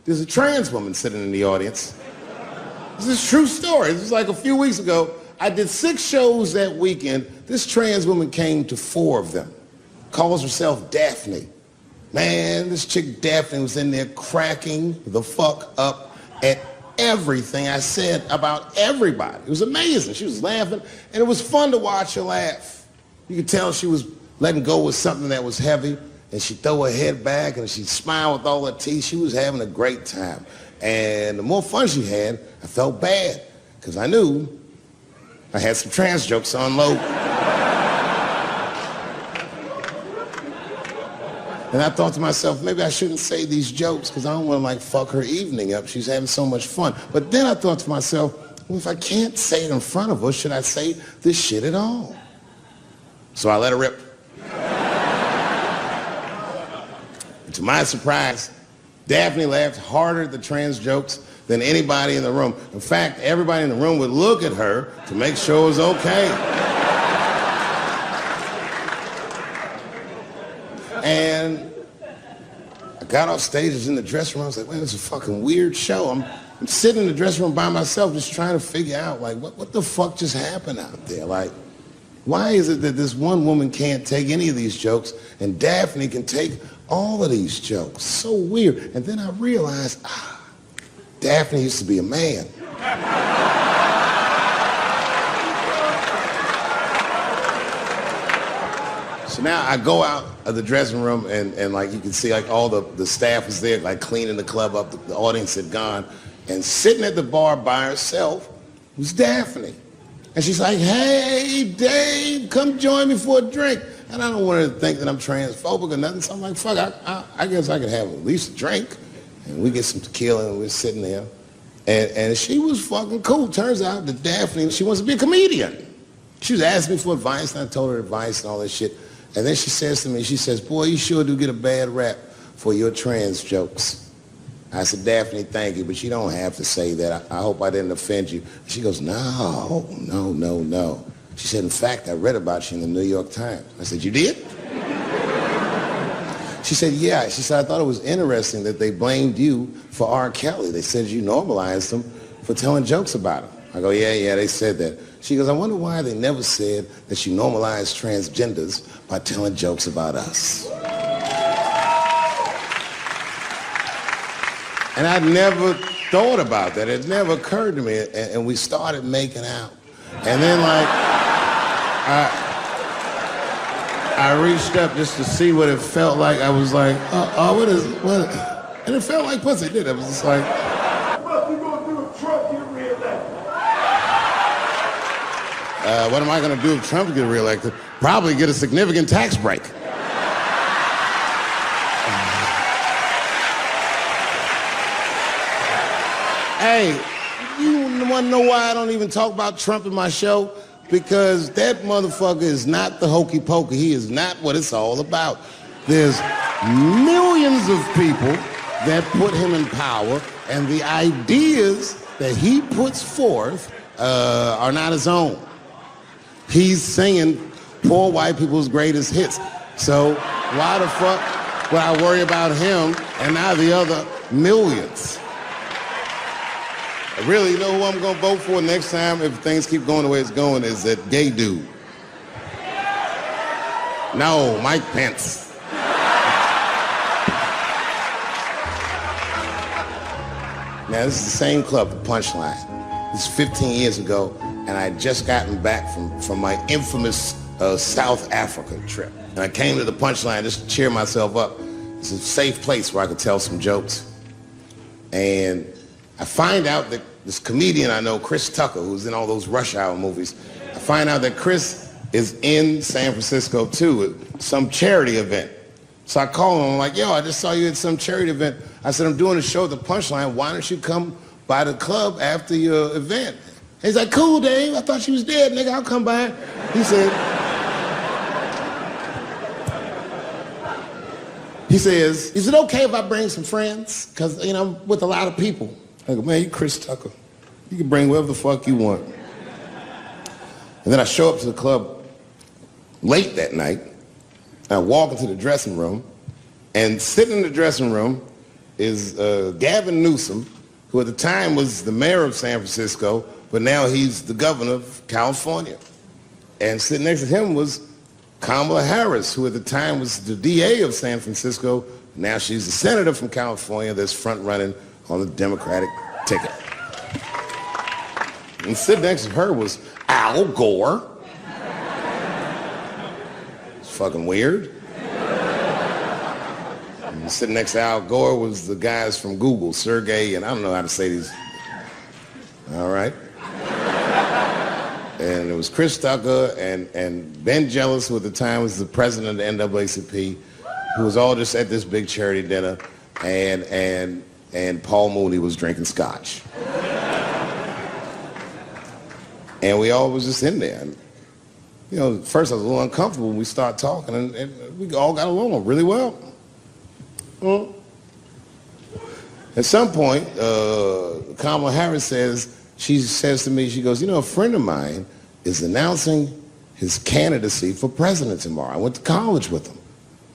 there's a trans woman sitting in the audience. This is a true story. This was like a few weeks ago. I did 6 shows that weekend. This trans woman came to 4 of them. Calls herself Daphne. Man, this chick Daphne was in there cracking the fuck up at everything I said about everybody. It was amazing. She was laughing, and it was fun to watch her laugh. You could tell she was letting go with something that was heavy, and she'd throw her head back, and she'd smile with all her teeth. She was having a great time. And the more fun she had, I felt bad, because I knew I had some trans jokes to unload. And I thought to myself, maybe I shouldn't say these jokes because I don't want to like fuck her evening up. She's having so much fun. But then I thought to myself, well, if I can't say it in front of her, should I say this shit at all? So I let her rip. And to my surprise, Daphne laughed harder at the trans jokes than anybody in the room. In fact, everybody in the room would look at her to make sure it was okay. And I got off stage, I was in the dressing room, I was like, man, this is a fucking weird show. I'm sitting in the dressing room by myself just trying to figure out, like, what the fuck just happened out there? Like, why is it that this one woman can't take any of these jokes and Daphne can take all of these jokes? So weird. And then I realized, Daphne used to be a man. So now I go out of the dressing room and like you can see like all the staff was there like cleaning the club up, the audience had gone, and sitting at the bar by herself was Daphne. And she's like, hey Dave, come join me for a drink. And I don't want her to think that I'm transphobic or nothing, so I'm like, fuck, I guess I could have at least a drink. And we get some tequila and we're sitting there. And she was fucking cool. Turns out that Daphne, she wants to be a comedian. She was asking me for advice and I told her advice and all that shit. And then she says to me, she says, boy, you sure do get a bad rap for your trans jokes. I said, Daphne, thank you, but you don't have to say that. I hope I didn't offend you. She goes, no. She said, in fact, I read about you in the New York Times. I said, you did? She said, yeah. She said, I thought it was interesting that they blamed you for R. Kelly. They said you normalized him for telling jokes about him. I go, yeah, they said that. She goes, I wonder why they never said that you normalized transgenders by telling jokes about us. And I'd never thought about that. It never occurred to me. And we started making out. And then like, I reached up just to see what it felt like. I was like, what? And it felt like pussy, did it? It was just like, what you gonna do if Trump get reelected? What am I going to do if Trump gets reelected? Probably get a significant tax break. Hey, you want to know why I don't even talk about Trump in my show? Because that motherfucker is not the hokey pokey. He is not what it's all about. There's millions of people that put him in power, and the ideas that he puts forth are not his own. He's singing poor white people's greatest hits. So why the fuck would I worry about him and not the other millions? Really, you know who I'm gonna vote for next time if things keep going the way it's going is that gay dude. No, Mike Pence. Now this is the same club, the Punchline. This is 15 years ago, and I had just gotten back from my infamous South Africa trip. And I came to the Punchline just to cheer myself up. It's a safe place where I could tell some jokes. And I find out that this comedian I know, Chris Tucker, who's in all those Rush Hour movies, I find out that Chris is in San Francisco too at some charity event. So I call him, I'm like, yo, I just saw you at some charity event. I said, I'm doing a show at the Punchline. Why don't you come by the club after your event? And he's like, cool, Dave. I thought you was dead, nigga. I'll come by. He says, is it okay if I bring some friends? Because, you know, I'm with a lot of people. I go, man, you Chris Tucker. You can bring whoever the fuck you want. And then I show up to the club late that night. And I walk into the dressing room. And sitting in the dressing room is Gavin Newsom, who at the time was the mayor of San Francisco, but now he's the governor of California. And sitting next to him was Kamala Harris, who at the time was the DA of San Francisco. Now she's the senator from California that's front-running on the Democratic ticket. And sitting next to her was Al Gore. It's fucking weird. And sitting next to Al Gore was the guys from Google, Sergey, and I don't know how to say these. All right. And it was Chris Tucker and Ben Jealous, who at the time was the president of the NAACP, who was all just at this big charity dinner, and Paul Mooney was drinking scotch. And we all was just in there. And, you know, at first I was a little uncomfortable when we started talking, and we all got along really well. At some point, Kamala Harris says to me, she goes, you know, a friend of mine is announcing his candidacy for president tomorrow. I went to college with him.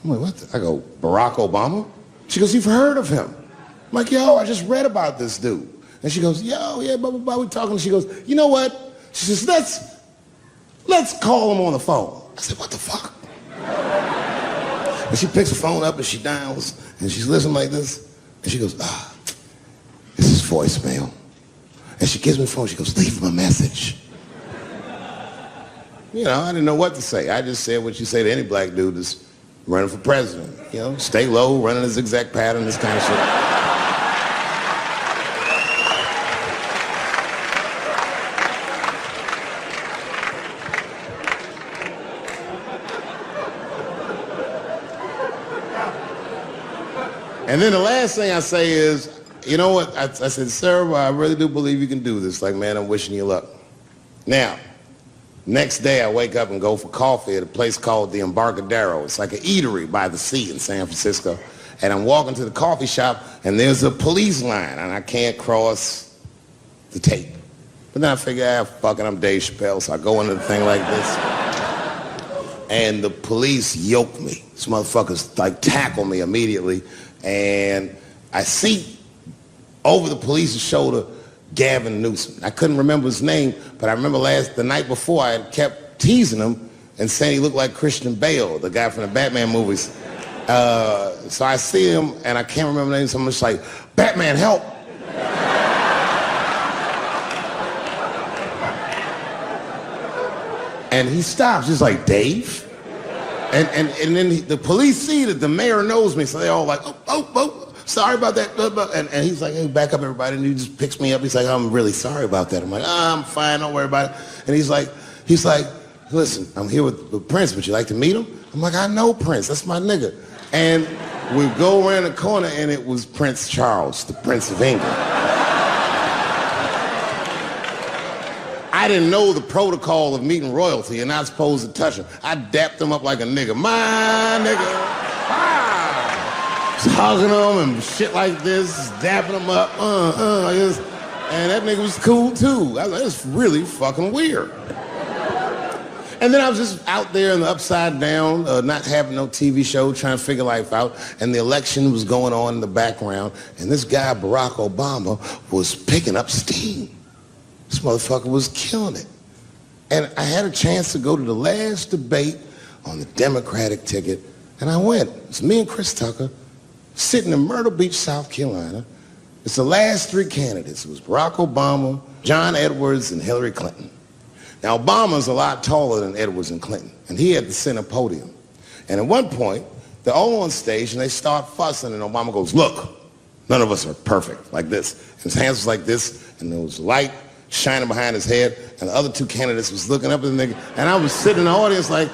I'm like, what? I go, Barack Obama? She goes, you've heard of him? I'm like, yo, I just read about this dude. And she goes, yo, yeah, blah, blah, blah, we're talking. She goes, you know what? She says, let's call him on the phone. I said, what the fuck? And she picks the phone up and she dials and she's listening like this. And she goes, this is voicemail. And she gives me the phone. She goes, leave him a message. You know, I didn't know what to say. I just said what you say to any black dude that's running for president. You know, stay low, running a zigzag pattern, this kind of shit. And then the last thing I say is, you know what? I said, sir, I really do believe you can do this. Like, man, I'm wishing you luck. Now, next day I wake up and go for coffee at a place called the Embarcadero. It's like an eatery by the sea in San Francisco. And I'm walking to the coffee shop and there's a police line and I can't cross the tape. But then I figure, fuck it, I'm Dave Chappelle, so I go into the thing like this. And the police yoke me. These motherfuckers like tackle me immediately. And I see over the police's shoulder Gavin Newsom. I couldn't remember his name, but I remember the night before I had kept teasing him and saying he looked like Christian Bale, the guy from the Batman movies. So I see him and I can't remember the name, so I'm just like, Batman, help! And he stops, he's like, Dave? And then the police see that the mayor knows me, so they all like, oh, sorry about that. And he's like, hey, back up, everybody. And he just picks me up. He's like, I'm really sorry about that. I'm like, I'm fine, don't worry about it. And he's like, listen, I'm here with Prince. Would you like to meet him? I'm like, I know Prince. That's my nigga. And we go around the corner, and it was Prince Charles, the Prince of England. I didn't know the protocol of meeting royalty. You're not supposed to touch him. I dapped him up like a nigga. My nigga. Just hugging him and shit like this, dapping him up. And that nigga was cool too. I was like, it's really fucking weird. And then I was just out there in the upside down, not having no TV show, trying to figure life out. And the election was going on in the background. And this guy, Barack Obama, was picking up steam. This motherfucker was killing it. And I had a chance to go to the last debate on the Democratic ticket, and I went. It's me and Chris Tucker sitting in Myrtle Beach, South Carolina. It's the last three candidates. It was Barack Obama, John Edwards, and Hillary Clinton. Now, Obama's a lot taller than Edwards and Clinton, and he had the center podium. And at one point, they're all on stage, and they start fussing, and Obama goes, look, none of us are perfect, like this. And his hands was like this, and there was light shining behind his head, and the other two candidates was looking up at the nigga, and I was sitting in the audience like,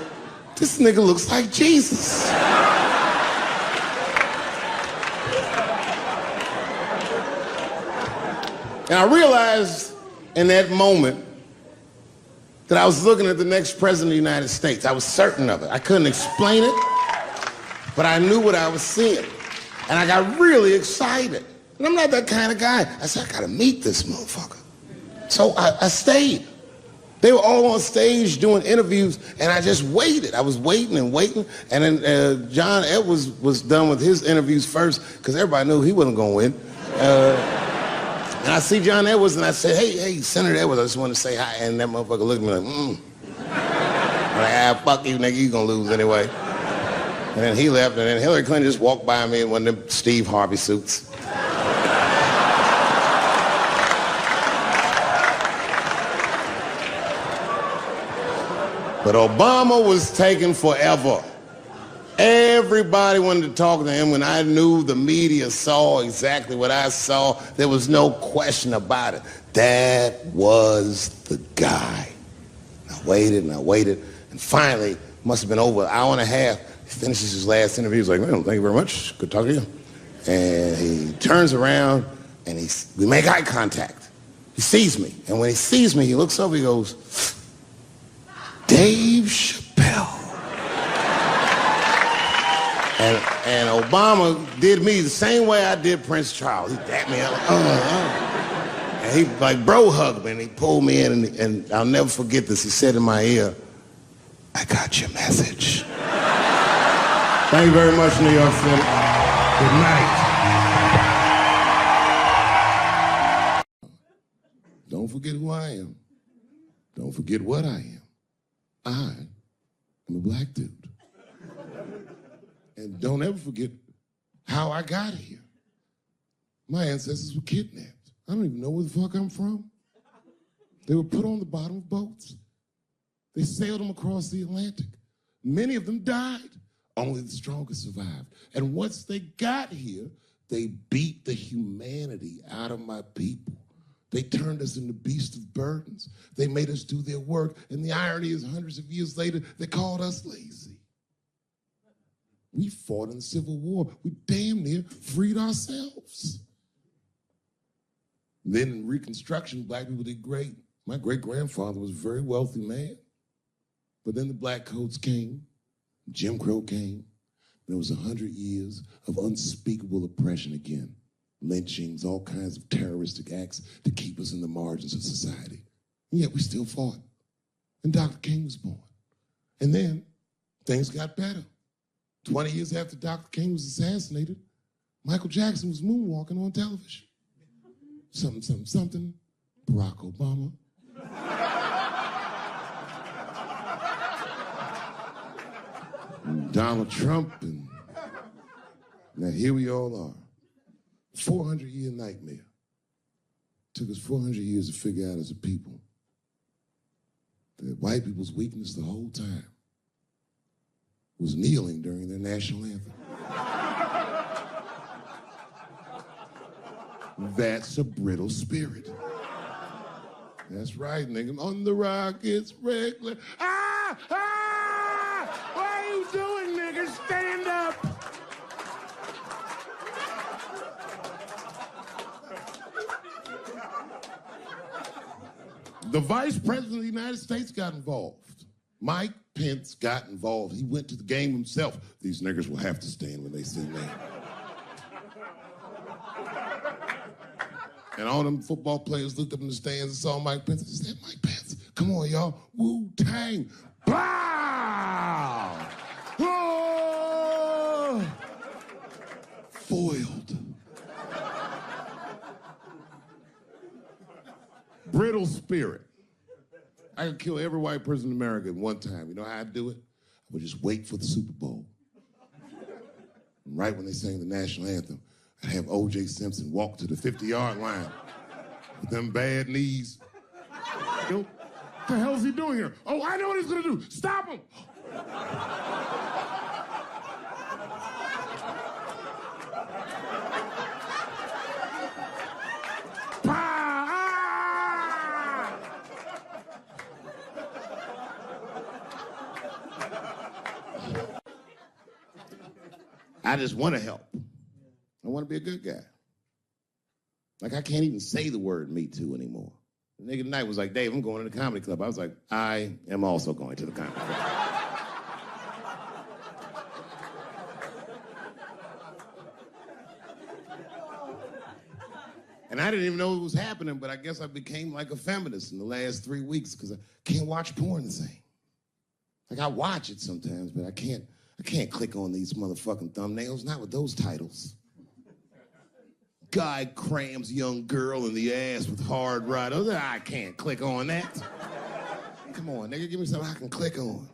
this nigga looks like Jesus. And I realized in that moment that I was looking at the next president of the United States. I was certain of it. I couldn't explain it, but I knew what I was seeing. And I got really excited. And I'm not that kind of guy. I said, I gotta meet this motherfucker. So I stayed. They were all on stage doing interviews, and I just waited. I was waiting and waiting, and then John Edwards was done with his interviews first, because everybody knew he wasn't going to win. And I see John Edwards, and I said, hey, Senator Edwards, I just want to say hi. And that motherfucker looked at me like, I'm like, fuck you, nigga, you gonna lose anyway. And then he left, and then Hillary Clinton just walked by me in one of them Steve Harvey suits. But Obama was taking forever. Everybody wanted to talk to him. When I knew the media saw exactly what I saw, there was no question about it. That was the guy. I waited, and finally, must have been over an hour and a half, he finishes his last interview. He's like, well, thank you very much. Good talking to you. And he turns around, and we make eye contact. He sees me, and when he sees me, he looks over, he goes, Dave Chappelle. And Obama did me the same way I did Prince Charles. He dapped me up, and he like bro hugged me, and he pulled me in, and I'll never forget this. He said in my ear, I got your message. Thank you very much, New York City. Good night. Don't forget who I am. Don't forget what I am. I am a black dude. And don't ever forget how I got here. My ancestors were kidnapped. I don't even know where the fuck I'm from. They were put on the bottom of boats. They sailed them across the Atlantic. Many of them died. Only the strongest survived. And once they got here, they beat the humanity out of my people. They turned us into beasts of burdens. They made us do their work. And the irony is, hundreds of years later, they called us lazy. We fought in the Civil War. We damn near freed ourselves. Then in Reconstruction, black people did great. My great-grandfather was a very wealthy man. But then the black coats came, Jim Crow came. There was 100 years of unspeakable oppression again. Lynchings, all kinds of terroristic acts to keep us in the margins of society. And yet we still fought. And Dr. King was born. And then things got better. 20 years after Dr. King was assassinated, Michael Jackson was moonwalking on television. Something, Barack Obama. And Donald Trump, and now here we all are. 400-year nightmare. Took us 400 years to figure out as a people that white people's weakness the whole time was kneeling during their national anthem. That's a brittle spirit. That's right, nigga. On the rock, it's regular. Ah! Ah! What are you doing, nigga? Stand up! The Vice President of the United States got involved. Mike Pence got involved. He went to the game himself. These niggers will have to stand when they see me. And all them football players looked up in the stands and saw Mike Pence and said, Mike Pence, come on, y'all. Wu-Tang. Bow! Oh! Foiled. Brittle spirit. I could kill every white person in America at one time. You know how I'd do it? I would just wait for the Super Bowl. And right when they sang the national anthem, I'd have O.J. Simpson walk to the 50-yard line with them bad knees. You know, what the hell is he doing here? Oh, I know what he's gonna do. Stop him! I just want to help. I want to be a good guy. Like, I can't even say the word Me Too anymore. The nigga tonight was like, Dave, I'm going to the comedy club. I was like, I am also going to the comedy club. And I didn't even know it was happening, but I guess I became like a feminist in the last 3 weeks because I can't watch porn the same. Like I watch it sometimes, but I can't click on these motherfucking thumbnails, not with those titles. Guy crams young girl in the ass with hard right. I can't click on that. Come on, nigga, give me something I can click on.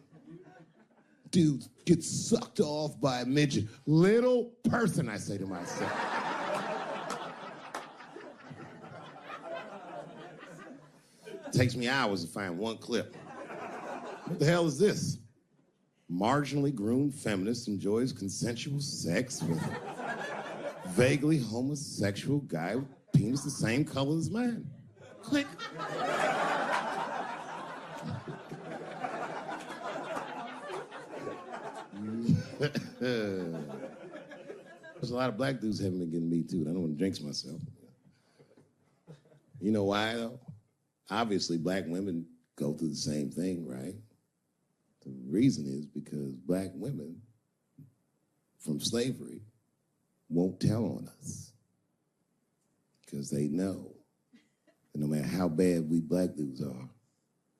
Dude gets sucked off by a midget. Little person, I say to myself. It takes me hours to find one clip. What the hell is this? Marginally groomed feminist enjoys consensual sex with vaguely homosexual guy with penis the same color as mine. Click. There's a lot of black dudes haven't been getting me too. I don't want to jinx myself. You know why though? Obviously black women go through the same thing, right? The reason is because black women from slavery won't tell on us because they know that no matter how bad we black dudes are,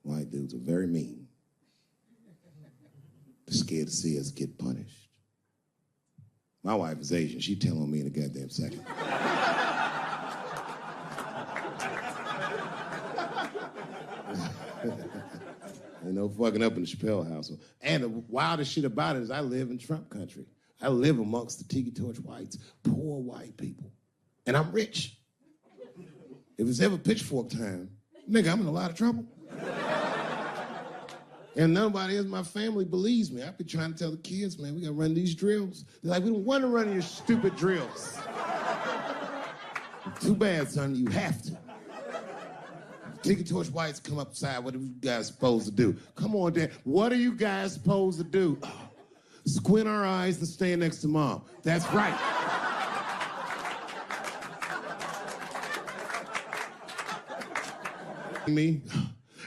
white dudes are very mean. They're scared to see us get punished. My wife is Asian. She'd tell on me in a goddamn second. Ain't no fucking up in the Chappelle household. And the wildest shit about it is I live in Trump country. I live amongst the tiki torch whites, poor white people. And I'm rich. If it's ever pitchfork time, nigga, I'm in a lot of trouble. And nobody in my family believes me. I've been trying to tell the kids, man, we gotta run these drills. They're like, we don't want to run your stupid drills. Too bad, son, you have to. Tiki torch whites come upside, what are you guys supposed to do? Come on, Dad, what are you guys supposed to do? Oh, squint our eyes and stand next to mom. That's right. Me,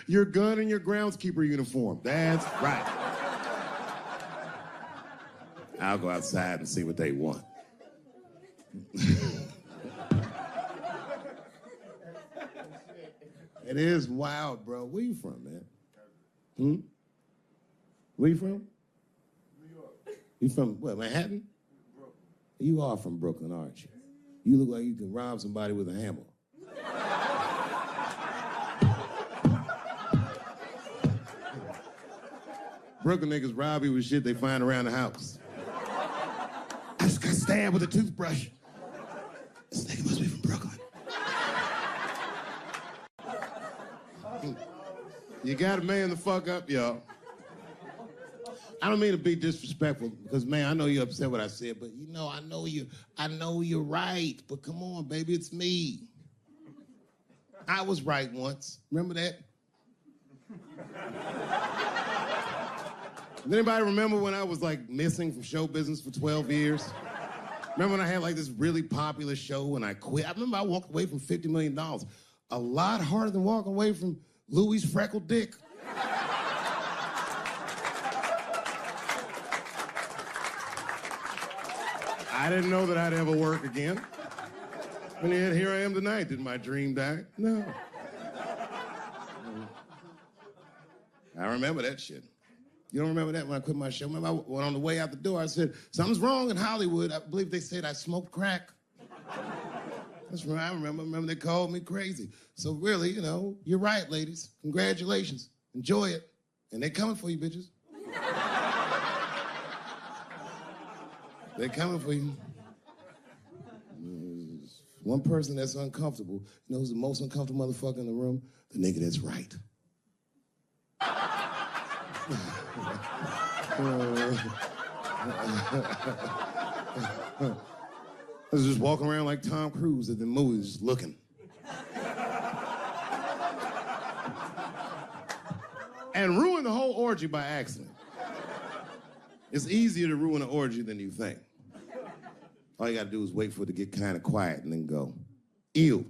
your gun and your groundskeeper uniform. That's right. I'll go outside and see what they want. It is wild, bro. Where you from, man? Where you from? New York. You from, what, Manhattan? Brooklyn. You are from Brooklyn, aren't you? You look like you can rob somebody with a hammer. Brooklyn niggas rob you with shit they find around the house. I just got stabbed with a toothbrush. This nigga must be from Brooklyn. You gotta man the fuck up, y'all. I don't mean to be disrespectful, because man, I know you're upset what I said, but you know, I know you're right, but come on, baby, it's me. I was right once. Remember that? Does anybody remember when I was like missing from show business for 12 years? Remember when I had like this really popular show and I quit? I remember I walked away from $50 million. A lot harder than walking away from Louis' freckled dick. I didn't know that I'd ever work again. And yet here I am tonight. Did my dream die? No. I remember that shit. You don't remember that when I quit my show? Remember, when on the way out the door, I said, something's wrong in Hollywood. I believe they said I smoked crack. That's right, I remember. Remember they called me crazy. So really, you know, you're right, ladies. Congratulations. Enjoy it. And they coming for you, bitches. They coming for you. There's one person that's uncomfortable. You know who's the most uncomfortable motherfucker in the room? The nigga that's right. I was just walking around like Tom Cruise at the movies, just looking. And ruin the whole orgy by accident. It's easier to ruin an orgy than you think. All you gotta do is wait for it to get kind of quiet and then go, ew.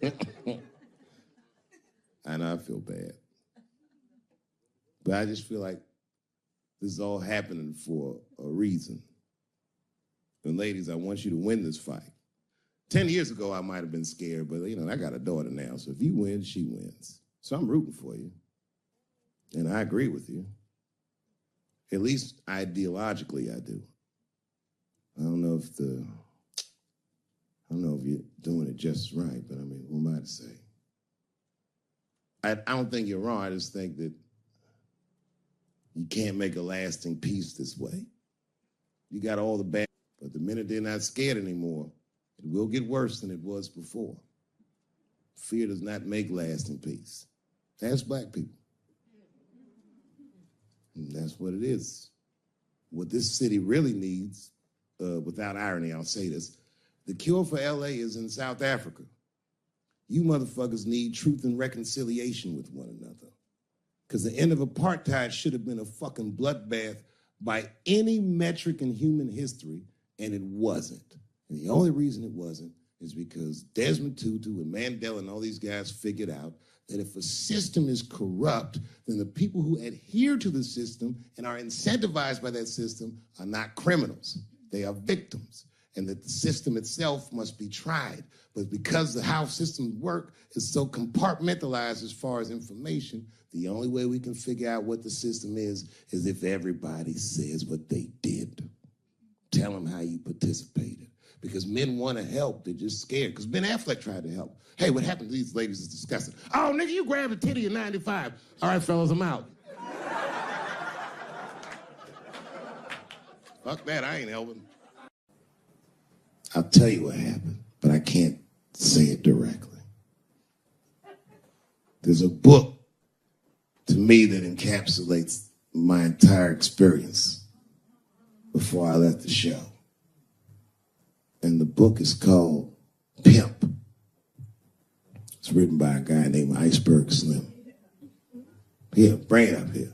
I know I feel bad. But I just feel like this is all happening for a reason. And ladies, I want you to win this fight. 10 years ago, I might have been scared, but I got a daughter now, so if you win, she wins. So I'm rooting for you. And I agree with you. At least ideologically, I do. I don't know if you're doing it just right, but I mean, who am I to say? I don't think you're wrong. I just think that you can't make a lasting peace this way. You got all the bad, but the minute they're not scared anymore, it will get worse than it was before. Fear does not make lasting peace. Ask black people. And that's what it is. What this city really needs, without irony, I'll say this, the cure for LA is in South Africa. You motherfuckers need truth and reconciliation with one another. Because the end of apartheid should have been a fucking bloodbath by any metric in human history, and it wasn't. And the only reason it wasn't is because Desmond Tutu and Mandela and all these guys figured out that if a system is corrupt, then the people who adhere to the system and are incentivized by that system are not criminals. They are victims. And that the system itself must be tried. But because the how systems work is so compartmentalized as far as information, the only way we can figure out what the system is if everybody says what they did. Tell them how you participated. Because men want to help, they're just scared. Because Ben Affleck tried to help. Hey, what happened to these ladies is disgusting. Oh, nigga, you grabbed a titty in 95. All right, fellas, I'm out. Fuck that, I ain't helping. I'll tell you what happened, but I can't say it directly. There's a book, to me, that encapsulates my entire experience before I left the show. And the book is called Pimp. It's written by a guy named Iceberg Slim. Here, bring it up here.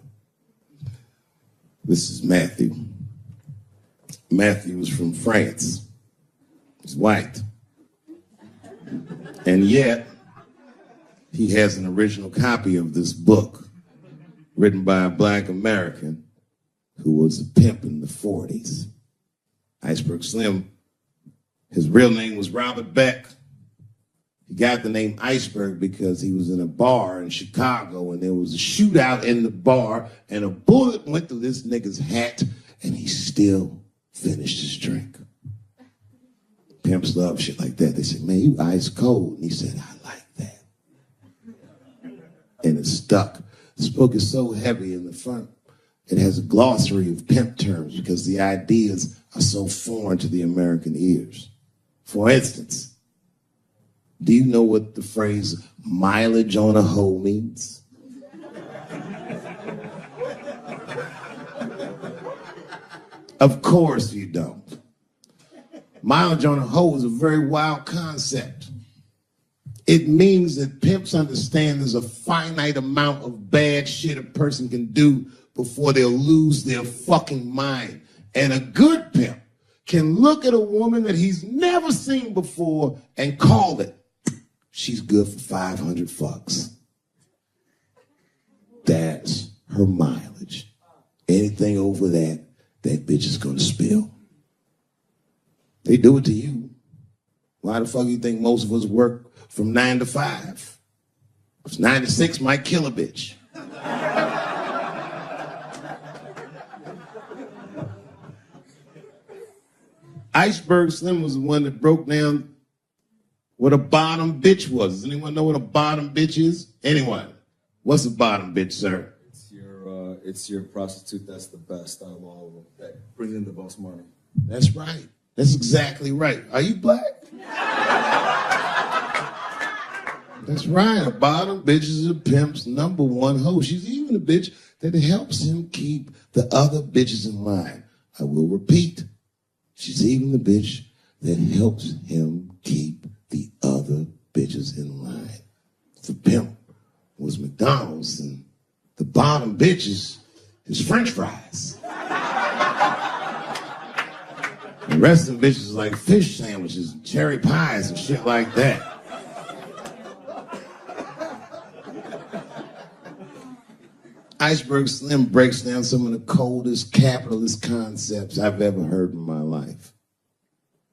This is Matthew. Matthew is from France. He's white. And yet, he has an original copy of this book written by a black American who was a pimp in the 40s. Iceberg Slim, his real name was Robert Beck. He got the name Iceberg because he was in a bar in Chicago and there was a shootout in the bar and a bullet went through this nigga's hat and he still finished his drink. Pimps love shit like that. They say, man, you ice cold. And he said, I like that. And it stuck. This book is so heavy in the front. It has a glossary of pimp terms because the ideas are so foreign to the American ears. For instance, do you know what the phrase mileage on a hoe means? Of course you don't. Mileage on a hoe is a very wild concept. It means that pimps understand there's a finite amount of bad shit a person can do before they'll lose their fucking mind. And a good pimp can look at a woman that he's never seen before and call it, she's good for 500 fucks. That's her mileage. Anything over that, that bitch is gonna spill. They do it to you. Why the fuck do you think most of us work from 9 to 5? Because 9 to 6 might kill a bitch. Iceberg Slim was the one that broke down what a bottom bitch was. Does anyone know what a bottom bitch is? Anyone? What's a bottom bitch, sir? It's your prostitute that's the best out of all of them, that brings in the most money. That's right. That's exactly right. Are you black? That's right. A bottom bitch is a pimp's number one hoe. She's even a bitch that helps him keep the other bitches in line. I will repeat. She's even the bitch that helps him keep the other bitches in line. The pimp was McDonald's and the bottom bitch is French fries. The rest of the bitches is like fish sandwiches and cherry pies and shit like that. Iceberg Slim breaks down some of the coldest capitalist concepts I've ever heard in my life.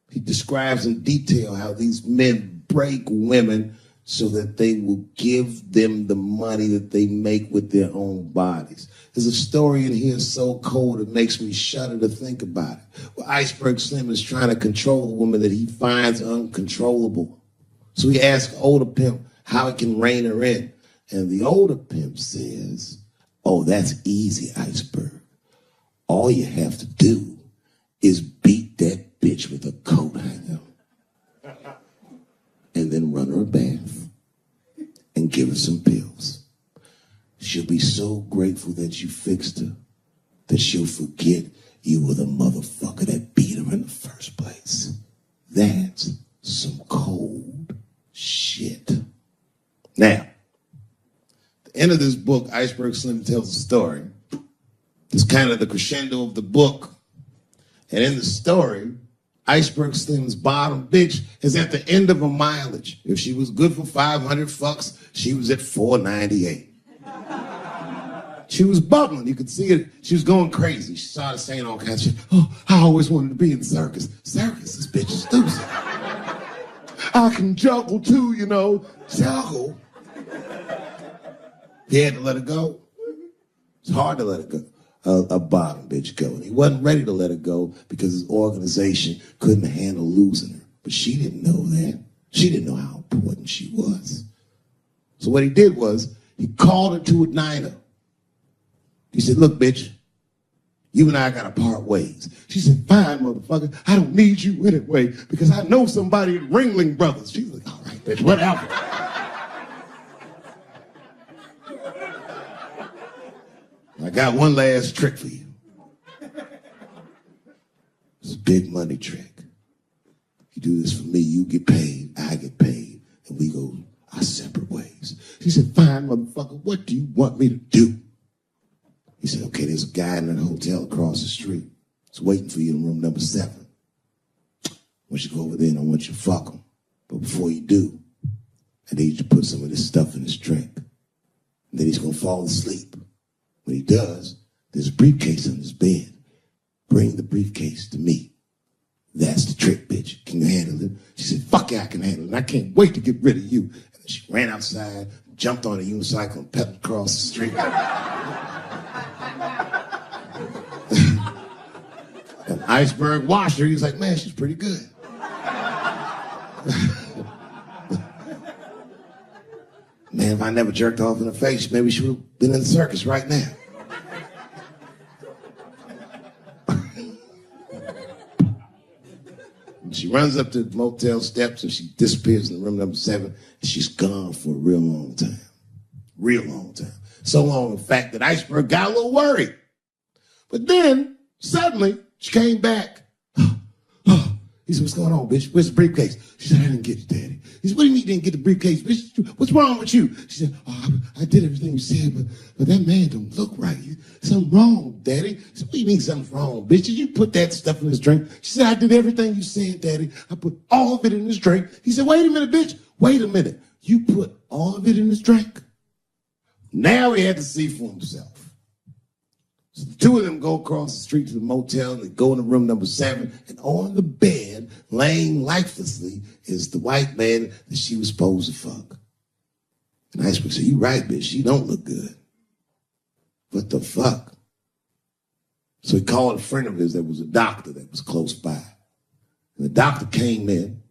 He describes in detail how these men break women so that they will give them the money that they make with their own bodies. There's a story in here so cold it makes me shudder to think about it. Well, Iceberg Slim is trying to control a woman that he finds uncontrollable. So he asks older pimp how he can rein her in. And the older pimp says, oh, that's easy, Iceberg. All you have to do is beat that bitch with a coat hanger and then run her a bath and give her some pills. She'll be so grateful that you fixed her that she'll forget you were the motherfucker that beat her in the first place. That's some cold shit. Now, at the end of this book, Iceberg Slim tells a story. It's kind of the crescendo of the book. And in the story, Iceberg Slim's bottom bitch is at the end of her mileage. If she was good for 500 fucks, she was at 498. She was bubbling. You could see it. She was going crazy. She started saying all kinds of shit. Oh, I always wanted to be in circus. Circus, this bitch is stupid. I can juggle too, you know. Juggle? He had to let her go. It's hard to let her go. A bottom bitch go. And he wasn't ready to let her go because his organization couldn't handle losing her. But she didn't know that. She didn't know how important she was. So what he did was he called her to a diner. He said, look, bitch, you and I gotta part ways. She said, fine, motherfucker. I don't need you anyway because I know somebody at Ringling Brothers. She was like, all right, bitch, whatever. I got one last trick for you. It's a big money trick. You do this for me, you get paid, I get paid, and we go our separate ways. She said, fine, motherfucker, what do you want me to do? He said, okay, there's a guy in that hotel across the street. He's waiting for you in room number 7. Once you go over there, and I want you to fuck him. But before you do, I need you to put some of this stuff in his drink. And then he's going to fall asleep. When he does, there's a briefcase on his bed. Bring the briefcase to me. That's the trick, bitch. Can you handle it? She said, fuck yeah, I can handle it. I can't wait to get rid of you. And then she ran outside, jumped on a unicycle, and pedaled across the street. And Iceberg watched her. He was like, man, she's pretty good. Man, if I never jerked off in her face, maybe she would have been in the circus right now. She runs up to the motel steps and she disappears in room number 7. And she's gone for a real long time. Real long time. So long, in fact, that Iceberg got a little worried. But then, suddenly, she came back. He said, what's going on, bitch? Where's the briefcase? She said, I didn't get it, Daddy. He said, what do you mean you didn't get the briefcase? Bitch, what's wrong with you? She said, oh, I did everything you said, but that man don't look right. Something wrong, Daddy. He said, what do you mean something's wrong, bitch? Did you put that stuff in his drink? She said, I did everything you said, Daddy. I put all of it in his drink. He said, wait a minute, bitch. Wait a minute. You put all of it in his drink? Now he had to see for himself. So the two of them go across the street to the motel and they go into room number 7. And on the bed, laying lifelessly, is the white man that she was supposed to fuck. And Iceberg said, you right, bitch. She don't look good. What the fuck? So he called a friend of his that was a doctor that was close by. And the doctor came in,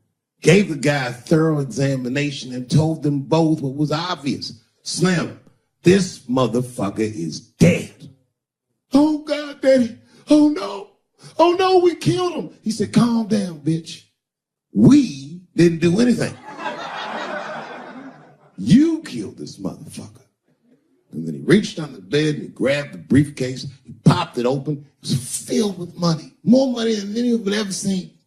gave the guy a thorough examination and told them both what was obvious. Slim, this motherfucker is dead. Oh, God, Daddy. Oh, no. Oh, no, we killed him. He said, calm down, bitch. We didn't do anything. You killed this motherfucker. And then he reached under the bed and he grabbed the briefcase. He popped it open. It was filled with money. More money than any of it ever seen.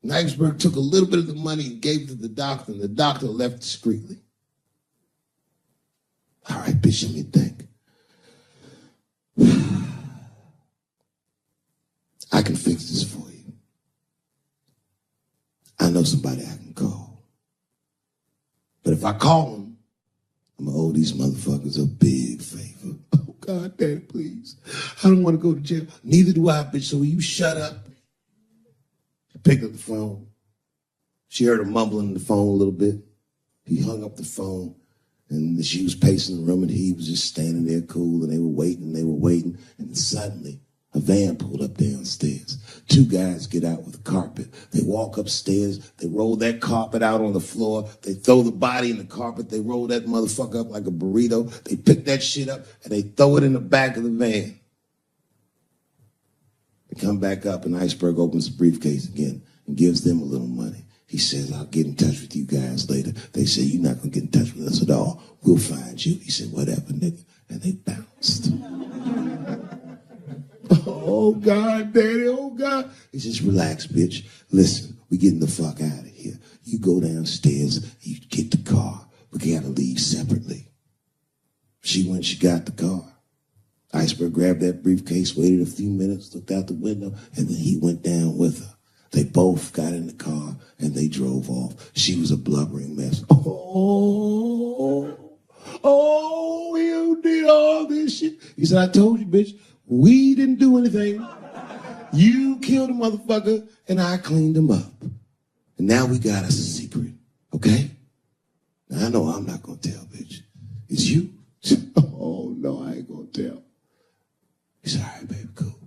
And Iceberg took a little bit of the money and gave it to the doctor, and the doctor left discreetly. All right, bitch, let me think. I can fix this for you. I know somebody I can call. But if I call them, I'm going to owe these motherfuckers a big favor. God, Daddy, please. I don't want to go to jail. Neither do I, bitch, so will you shut up? She picked up the phone. She heard him mumbling on the phone a little bit. He hung up the phone, and she was pacing the room, and he was just standing there cool, and they were waiting, and then suddenly a van pulled up downstairs. Two guys get out with a carpet. They walk upstairs. They roll that carpet out on the floor. They throw the body in the carpet. They roll that motherfucker up like a burrito. They pick that shit up, and they throw it in the back of the van. They come back up, and Iceberg opens the briefcase again and gives them a little money. He says, I'll get in touch with you guys later. They say, you're not going to get in touch with us at all. We'll find you. He said, whatever, nigga. And they bounced. Oh, God, Daddy, oh, God. He says, relax, bitch. Listen, we getting the fuck out of here. You go downstairs, you get the car. We got to leave separately. She went, she got the car. Iceberg grabbed that briefcase, waited a few minutes, looked out the window, and then he went down with her. They both got in the car, and they drove off. She was a blubbering mess. Oh, you did all this shit. He said, I told you, bitch, we didn't do anything. You killed a motherfucker, and I cleaned him up. And now we got us a secret, okay? Now, I know I'm not going to tell, bitch. It's you. Oh, no, I ain't going to tell. He said, all right, baby, cool.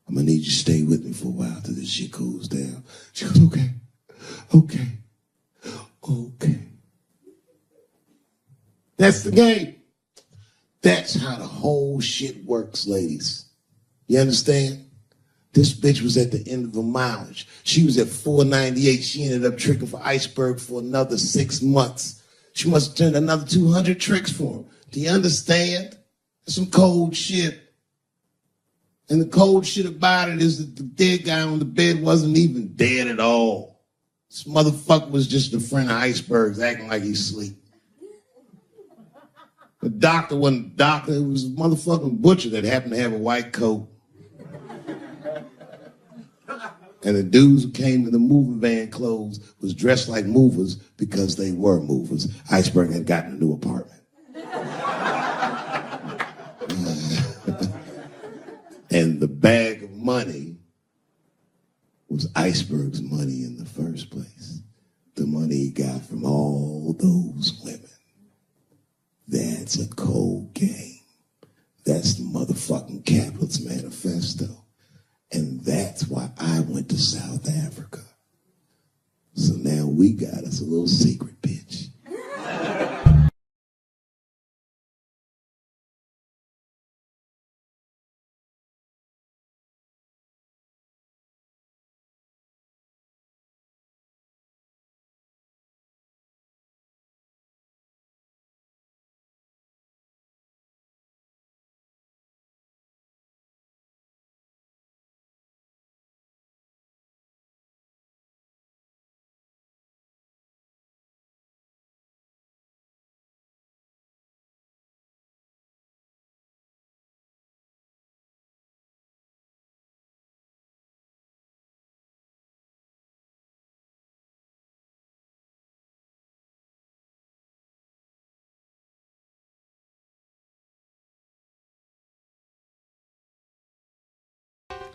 I'm going to need you to stay with me for a while till this shit cools down. She goes, okay. That's the game. That's how the whole shit works, ladies. You understand? This bitch was at the end of her mileage. She was at 498. She ended up tricking for Iceberg for another 6 months. She must have turned another 200 tricks for him. Do you understand? That's some cold shit. And the cold shit about it is that the dead guy on the bed wasn't even dead at all. This motherfucker was just a friend of Iceberg's acting like he's asleep. The doctor wasn't a doctor. It was a motherfucking butcher that happened to have a white coat. And the dudes who came in the moving van clothes was dressed like movers because they were movers. Iceberg had gotten a new apartment. And the bag of money was Iceberg's money in the first place. The money he got from all those women. That's a cold game. That's the motherfucking capitalist manifesto. And that's why I went to South Africa. So now we got us a little secret, bitch.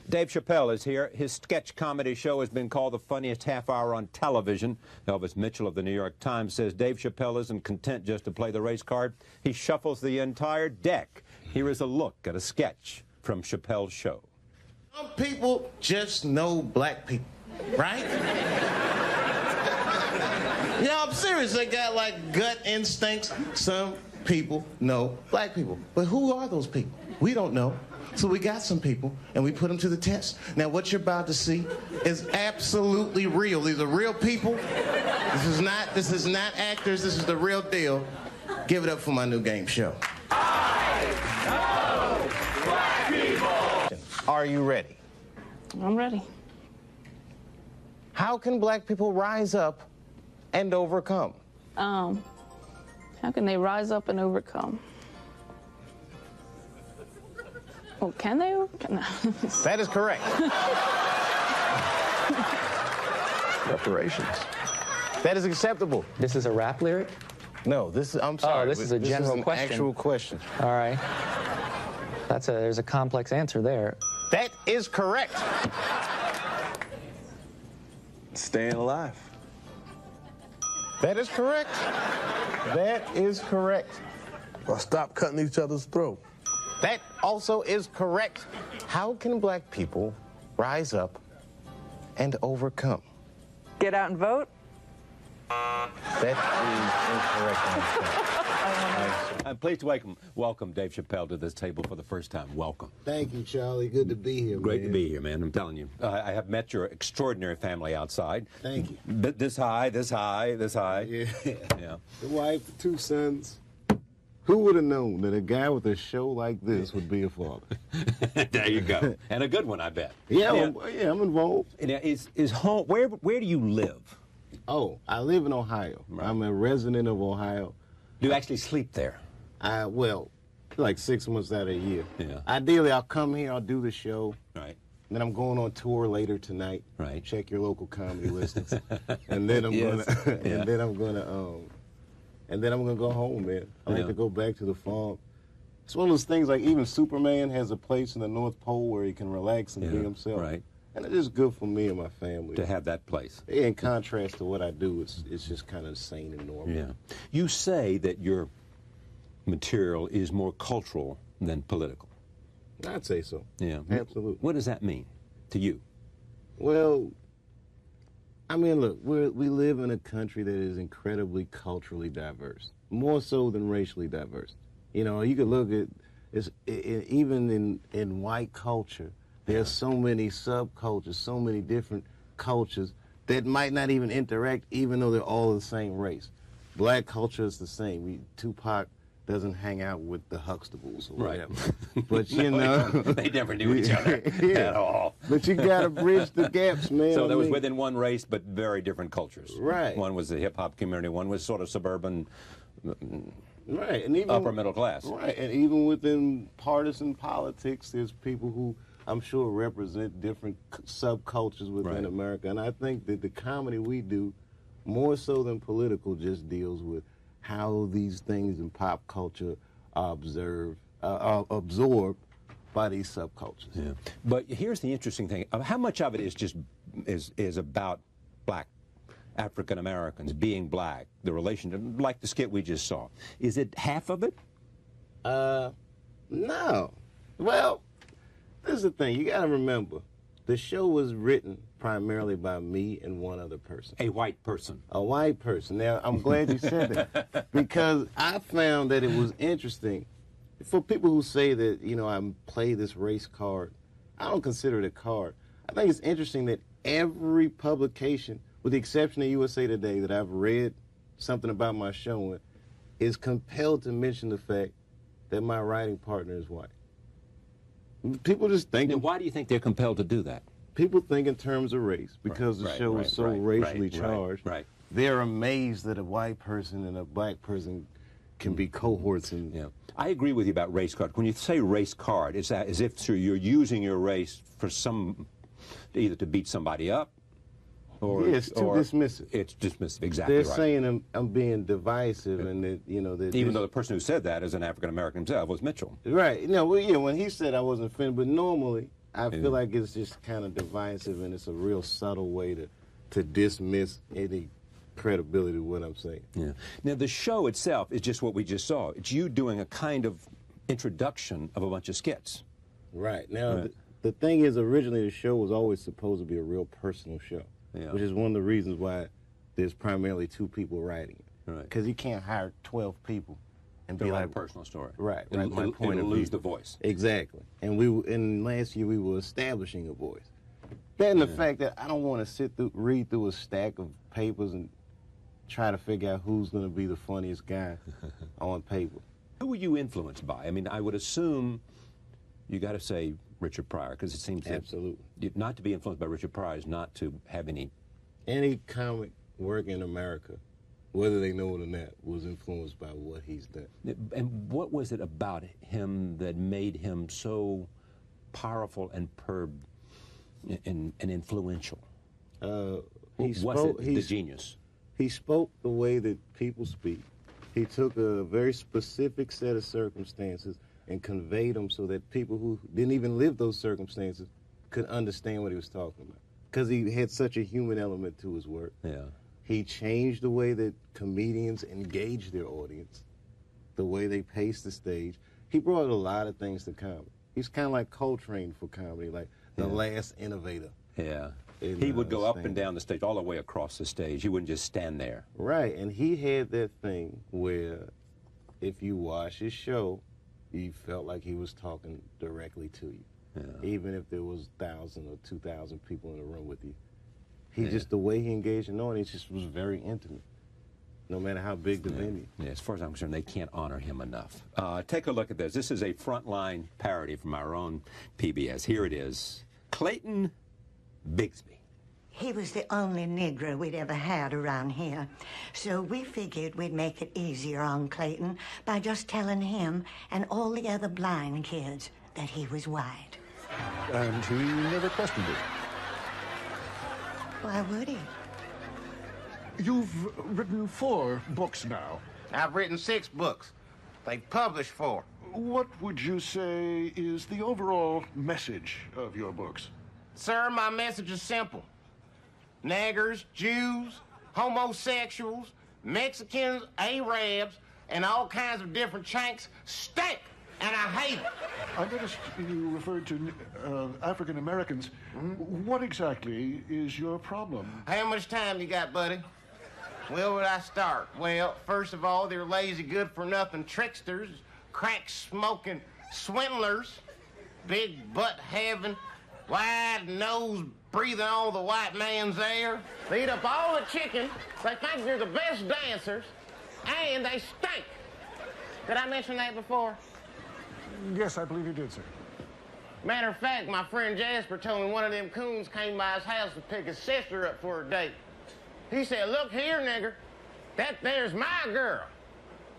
Dave Chappelle is here. His sketch comedy show has been called the funniest half hour on television. Elvis Mitchell of the New York Times says Dave Chappelle isn't content just to play the race card. He shuffles the entire deck. Here is a look at a sketch from Chappelle Show. Some people just know black people, right? Yeah, I'm serious. They got like gut instincts. Some people know black people. But who are those people? We don't know. So we got some people, and we put them to the test. Now, what you're about to see is absolutely real. These are real people. This is not actors. This is the real deal. Give it up for my new game show. I know black people. Are you ready? I'm ready. How can black people rise up and overcome? How can they rise up and overcome? Oh, can they? That is correct. Reparations. That is acceptable. This is a rap lyric? No, this is, I'm sorry. Oh, this is a general an question. Actual question. All right. There's a complex answer there. That is correct. Staying alive. That is correct. That is correct. Or stop cutting each other's throat. That also is correct. How can black people rise up and overcome? Get out and vote? That is incorrect. I'm pleased to welcome Dave Chappelle to this table for the first time. Welcome. Thank you, Charlie. Good to be here, Great man. to be here, man. I'm telling you. I have met your extraordinary family outside. Thank you. This high, this high, this high. Yeah. Yeah. The wife, the 2 sons. Who would have known that a guy with a show like this would be a father? There you go. And a good one, I bet. Yeah, I'm involved. Now, is home, where do you live? Oh, I live in Ohio. Right. I'm a resident of Ohio. Do you actually sleep there? Well, like 6 months out of a year. Yeah. Ideally, I'll come here, I'll do the show. Right. Then I'm going on tour later tonight. Right. Check your local comedy listings. And then I'm Yes. gonna Yeah. and then I'm gonna go home, man. I like Yeah. to go back to the farm. It's one of those things like even Superman has a place in the North Pole where he can relax and be Yeah, himself. right. And it is good for me and my family. To have that place. In contrast to what I do, it's just kind of sane and normal. Yeah. You say that your material is more cultural than political. I'd say so. Yeah. Absolutely. What does that mean to you? Well, I mean, look, we live in a country that is incredibly culturally diverse, more so than racially diverse. You know, you could look at even in white culture, there's so many subcultures, so many different cultures that might not even interact, even though they're all the same race. Black culture is the same. Tupac doesn't hang out with the Huxtables or Right. whatever. But you know, They never knew each other at all. But you gotta bridge the gaps, man. So there I was mean, within one race, but very different cultures. Right. One was the hip-hop community, one was sort of suburban, right, and even upper middle class. Right, and even within partisan politics, there's people who I'm sure represent different subcultures within Right. America. And I think that the comedy we do, more so than political, just deals with how these things in pop culture are absorbed by these subcultures. Yeah. But here's the interesting thing. How much of it is just is about black African Americans being black, the relationship, like the skit we just saw? Is it half of it? No. Well, this is the thing. You got to remember, the show was written primarily by me and one other person. A white person. A white person. Now, I'm glad you said that because I found that it was interesting. For people who say that, you know, I play this race card, I don't consider it a card. I think it's interesting that every publication, with the exception of USA Today, that I've read something about my show in, is compelled to mention the fact that my writing partner is white. People just think. Then why do you think they're compelled to do that? People think in terms of race because the show is so racially charged. Right. They're amazed that a white person and a black person can be cohorts. And Yeah, I agree with you about race card. When you say race card, it's as if you're using your race for either to beat somebody up, or yeah, it's too dismissive. It's dismissive, exactly. They're right. saying I'm being divisive, and that that Even though the person who said that is an African American himself was Mitchell. right. No, well, yeah, when he said I wasn't offended, but normally I feel like it's just kind of divisive, and it's a real subtle way to dismiss any credibility to what I'm saying. Yeah. Now the show itself is just what we just saw. It's you doing a kind of introduction of a bunch of skits. Right. Now, Right. The thing is, originally the show was always supposed to be a real personal show, Yeah. which is one of the reasons why there's primarily 2 people writing it. Right. Because you can't hire 12 people and To be write like a personal story. Right. It'll, Right. My point it'll of lose view. the voice. Exactly. And last year we were establishing a voice. Then the fact that I don't want to read through a stack of papers and try to figure out who's going to be the funniest guy on paper. Who were you influenced by? I mean, I would assume you got to say Richard Pryor, because it seems that Absolutely. not to be influenced by Richard Pryor is not to have any. Any comic work in America, whether they know it or not, was influenced by what he's done. And what was it about him that made him so powerful and and influential? The genius? He spoke the way that people speak. He took a very specific set of circumstances. and conveyed them so that people who didn't even live those circumstances could understand what he was talking about. Because he had such a human element to his work. Yeah. He changed the way that comedians engage their audience, the way they pace the stage. He brought a lot of things to comedy. He's kind of like Coltrane for comedy, like the last innovator. Yeah. in, He would go up and stand-up. down the stage, all the way across the stage. He wouldn't just stand there. Right, and he had that thing where if you watch his show, you felt like he was talking directly to you. Yeah. Even if there was 1,000 or 2,000 people in the room with you. He just, the way he engaged an audience just was very intimate, no matter how big the venue. Yeah, as far as I'm concerned, they can't honor him enough. Take a look at this. This is a frontline parody from our own PBS. Here it is. Clayton Bigsby. He was the only Negro we'd ever had around here. So we figured we'd make it easier on Clayton by just telling him and all the other blind kids that he was white. And he never questioned it. Why would he? You've written 4 books now. I've written 6 books. They published 4. What would you say is the overall message of your books? Sir, my message is simple. Niggers, Jews, homosexuals, Mexicans, Arabs, and all kinds of different chanks stink, and I hate it. I noticed you referred to African Americans. What exactly is your problem? How much time you got, buddy? Where would I start? Well, first of all, they're lazy, good-for-nothing tricksters, crack-smoking swindlers, big butt-having, wide-nose breathing all the white man's air. They eat up all the chicken. They think they're the best dancers, and they stink. Did I mention that before? Yes, I believe you did, sir. Matter of fact, my friend Jasper told me one of them coons came by his house to pick his sister up for a date. He said, "Look here, nigger, that there's my girl.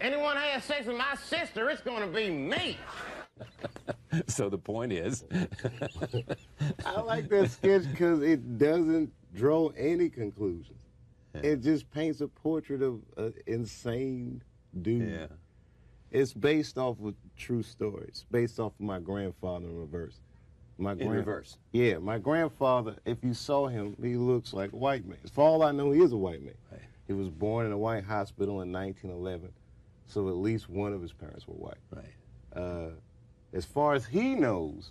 Anyone has sex with my sister, it's gonna be me." So the point is... I like that sketch because it doesn't draw any conclusions. It just paints a portrait of an insane dude. Yeah. It's based off of true stories, based off of my grandfather in reverse. In reverse? Yeah, my grandfather, if you saw him, he looks like a white man. For all I know, he is a white man. Right. He was born in a white hospital in 1911, so at least one of his parents were white. Right. As far as he knows,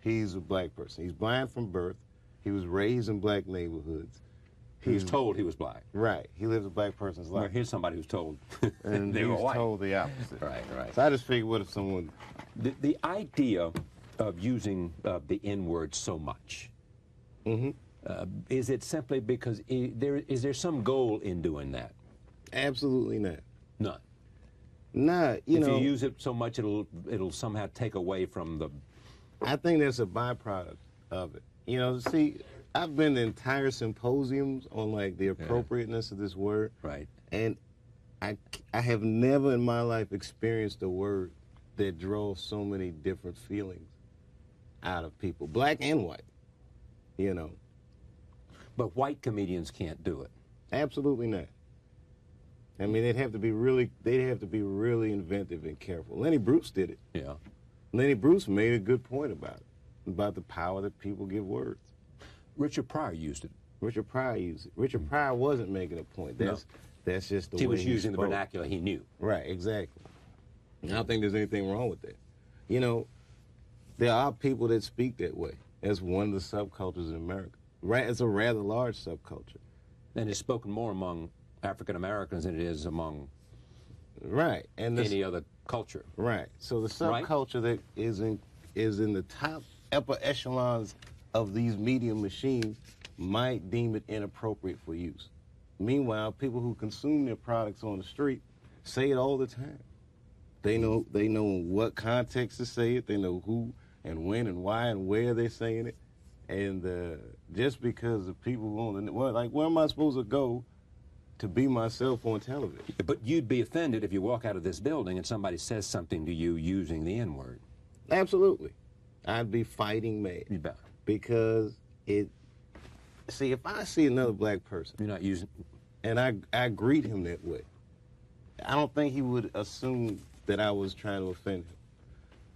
he's a black person. He's blind from birth. He was raised in black neighborhoods. He was told he was black. Right. He lives a black person's Well, life. here's somebody who's told And they were he's white. told the opposite. Right, right. So I just figured, what if someone... The idea of using the N-word so much, is it simply because is there some goal in doing that? Absolutely not. None. Nah, you know... If you use it so much, it'll somehow take away from the... I think that's a byproduct of it. You know, see, I've been to entire symposiums on, like, the appropriateness of this word. Right. And I have never in my life experienced a word that draws so many different feelings out of people, black and white, you know. But white comedians can't do it. Absolutely not. I mean, they'd have to be really inventive and careful. Lenny Bruce did it. Yeah. Lenny Bruce made a good point about it, about the power that people give words. Richard Pryor used it. Richard Pryor used it. Richard Pryor wasn't making a point. That's just the way he was using spoke. the vernacular he knew. Right, exactly. I don't think there's anything wrong with that. You know, there are people that speak that way. That's one of the subcultures in America. Right, it's a rather large subculture. And it's spoken more among African Americans than it is among and any other culture. Right. So the subculture that is in the top upper echelons of these media machines might deem it inappropriate for use. Meanwhile, people who consume their products on the street say it all the time. They know in what context to say it. They know who and when and why and where they're saying it. And just because the people who own like, where am I supposed to go to be myself on television? But you'd be offended if you walk out of this building and somebody says something to you using the N-word. Absolutely. I'd be fighting mad. You bet. Because see, if I see another black person, you're not using, and I greet him that way, I don't think he would assume that I was trying to offend him.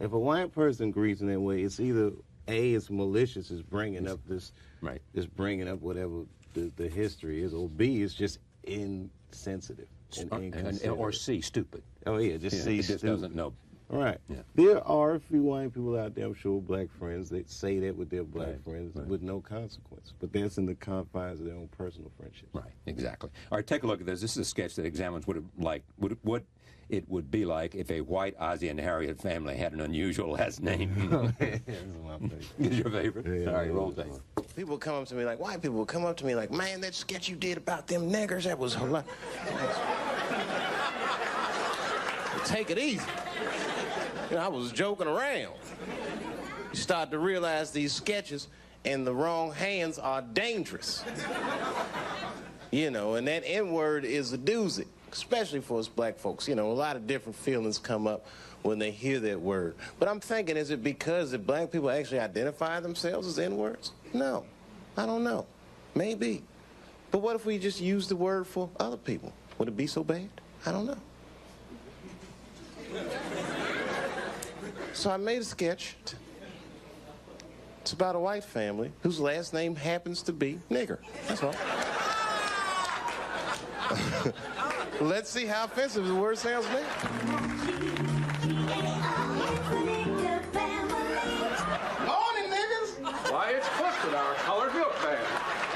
If a white person greets in that way, it's either A, it's malicious, it's bringing up this, right? It's bringing up whatever the history is, or B, it's just insensitive and inconsiderate. Or C, stupid. Oh yeah, just C, it just stupid. doesn't know. Right. Yeah. There are a few white people out there, I'm sure, black friends, that say that with their black friends right. with no consequence. But that's in the confines of their own personal friendships. Right, exactly. All right, take a look at this. This is a sketch that examines what it would be like if a white Ozzie and Harriet family had an unusual last name. This is my favorite. Is your favorite? Yeah, all right, roll tape. People come up to me like, white people come up to me like, man, that sketch you did about them niggers, that was hilarious. Take it easy. You know, I was joking around. You start to realize these sketches in the wrong hands are dangerous. You know, and that N-word is a doozy, especially for us black folks. You know, a lot of different feelings come up when they hear that word. But I'm thinking, is it because that black people actually identify themselves as N-words? No, I don't know. Maybe. But what if we just use the word for other people? Would it be so bad? I don't know. So I made a sketch. It's about a white family whose last name happens to be nigger. That's all. Let's see how offensive the word sounds to me. Morning, niggas. Why, it's Clifton, our colored milk man.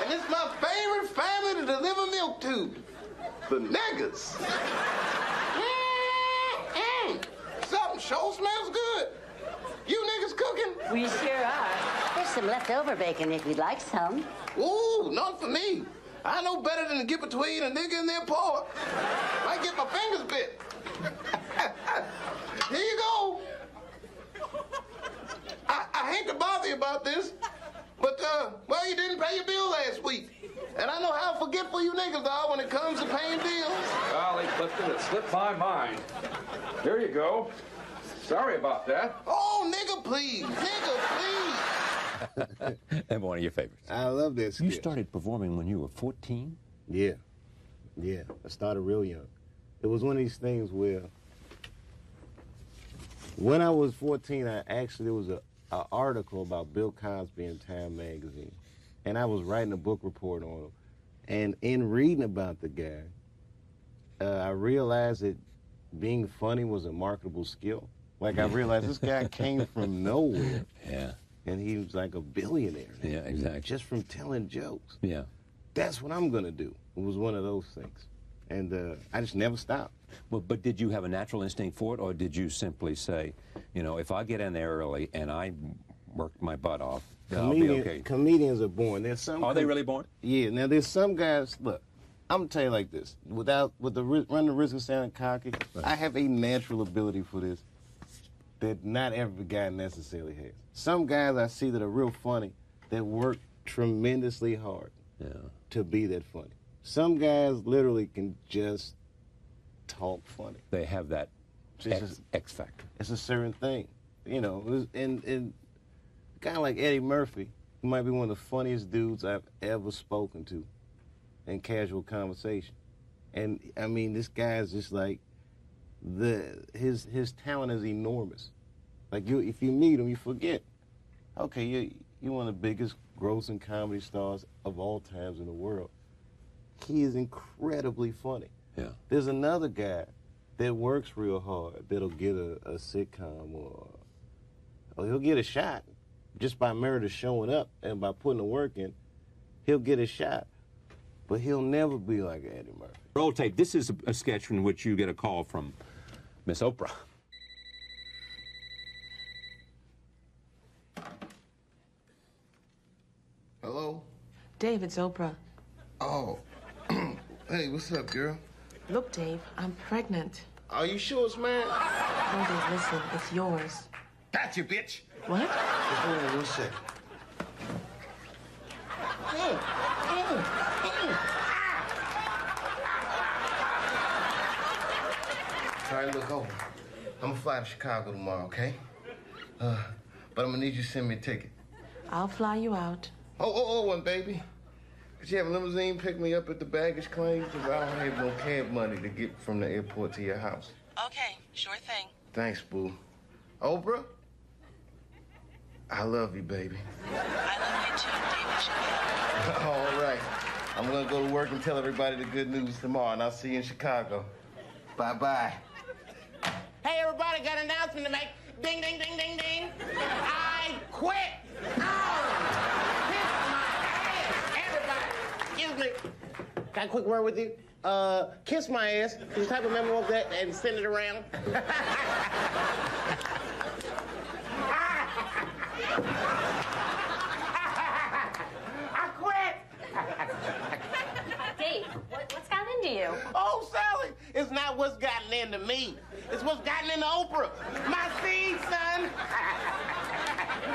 And it's my favorite family to deliver milk to. The niggers. Something sure smells good. You niggas cooking? We sure are. There's some leftover bacon if you'd like some. Ooh, not for me. I know better than to get between a nigga and their paw. Might get my fingers bit. Here you go. I hate to bother you about this, but, well, you didn't pay your bill last week. And I know how forgetful you niggas are when it comes to paying bills. Golly, Clifton, it slipped my mind. Here you go. Sorry about that. Oh, nigga, please. Nigga, please. And one of your favorites. I love that sketch. You started performing when you were 14? Yeah. Yeah. I started real young. It was one of these things where when I was 14, there was an article about Bill Cosby in Time magazine. And I was writing a book report on him. And in reading about the guy, I realized that being funny was a marketable skill. Like, I realized this guy came from nowhere. Yeah. And he was like a billionaire. Yeah, exactly. Just from telling jokes. Yeah. That's what I'm going to do. It was one of those things. And I just never stopped. Well, but did you have a natural instinct for it, or did you simply say, you know, if I get in there early and I work my butt off, I'll be okay? Comedians are born. There's some. Are they really born? Yeah. Now, there's some guys, look, I'm going to tell you like this. With the run the risk of sounding cocky, right. I have a natural ability for this that not every guy necessarily has. Some guys I see that are real funny that work tremendously hard to be that funny. Some guys literally can just talk funny. They have that X factor. It's a certain thing, you know. And a guy like Eddie Murphy, who might be one of the funniest dudes I've ever spoken to in casual conversation. And I mean, this guy is just like his talent is enormous. Like if you meet him, you forget. Okay, you're one of the biggest grossing comedy stars of all times in the world. He is incredibly funny. Yeah. There's another guy that works real hard that'll get a sitcom or he'll get a shot just by merit of showing up and by putting the work in. He'll get a shot, but he'll never be like Eddie Murphy. Roll tape. This is a sketch in which you get a call from Miss Oprah. Hello? Dave, it's Oprah. Oh. Hey, what's up, girl? Look, Dave, I'm pregnant. Are you sure it's mine? No, Dave, listen, it's yours. Gotcha, bitch. What? Hold on 1 second. All right, look, over. I'm gonna fly to Chicago tomorrow, okay? But I'm gonna need you to send me a ticket. I'll fly you out. Oh, baby. Could you have a limousine pick me up at the baggage claim? Because I don't have no cab money to get from the airport to your house. Okay, sure thing. Thanks, boo. Oprah? I love you, baby. I love you too, David Chappelle. All right. I'm gonna go to work and tell everybody the good news tomorrow, and I'll see you in Chicago. Bye-bye. Hey, everybody, got an announcement to make. Ding, ding, ding, ding, ding. I quit. Everybody, excuse me. Got a quick word with you? Kiss my ass. Can you type a memo of that and send it around? I quit. Dave, what's gotten into you? Oh, Sally, it's not what's gotten into me. It's what's gotten into Oprah. My seed, son.